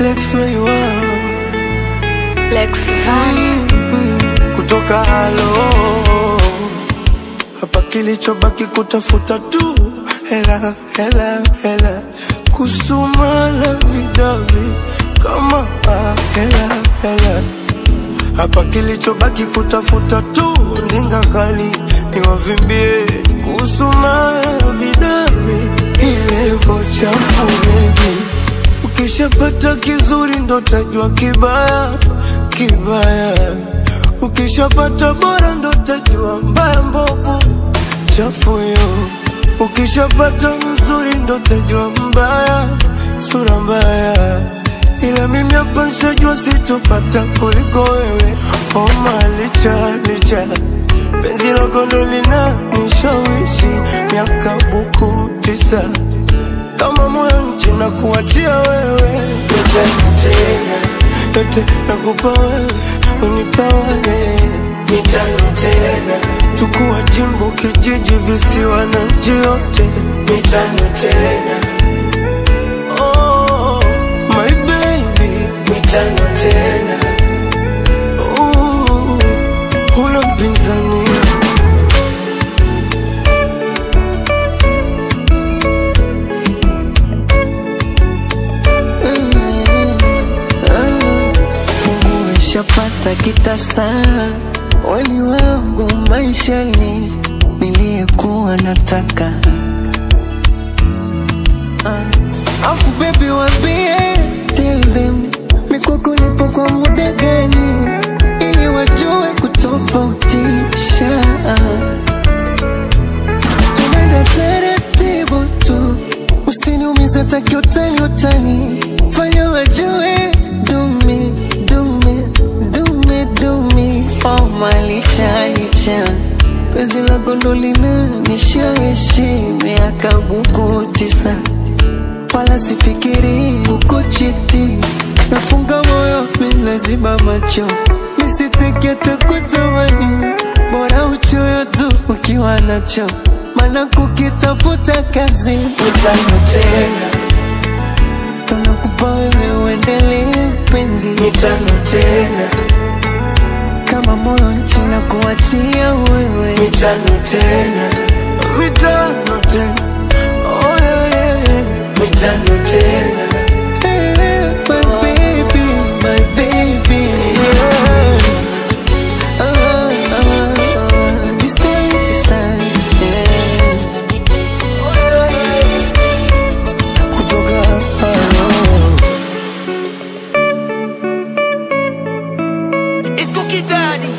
Lex where you are, Lex Van kutoka halo. Hapa kilichobaki kutafuta tu hela, hela, hela. Kusuma la vidavi kama hela, hela. Hapa kilichobaki kutafuta tu ndinga kali niwavimbie. Kusuma la vidavi ile vochafu baby. Ukishapata kizuri ndo tajua kibaya, kibaya. Ukishapata bora ndo tajua mbaya mbovu, chafu yo. Ukishapata mzuri ndo tajua mbaya, sura mbaya. Ila mimi hapa nishajua sitopata kuliko wewe. Oh malicha, licha penzi lako ndo linanishawishi. Miaka buku 9 kama moyo nchi na kuachia wewe. Yote tena, yote nakupa wewe, unitawale. Mitano tena, chukua jimbo, kijiji, visiwa na nchi yote. Mitano tena, oh my baby. Mitano tena, huna mpinzani. Shapata kitasa wali wangu maishani niliyekuwa nataka. Afu baby wambie, tell them mikoko nipo kwa muda gani, ili wajue kutofautisha. Tunaenda taratibu tu, usiniumize taki utani utani. Fanya wajue oh malicha, licha penzi lako ndo linanishawishi. Miaka buku 9 wala sifikiri kukuchiti. Nafunga moyo minaziba macho, nisiteke hata kutamani. Bora uchoyo tu ukiwa nacho, maana kukitafuta kazi. Mitano tena, kama kupa wewe uendelee penzi. mitano tena, kama moyo nchi na kuachia wewe. mitano tena, mitano tena, oh yeah, yeah, yeah. Mitano tena, my baby, my baby, yeah. This time, yeah. Oh yeah, kutoka It's Cookie Daddy.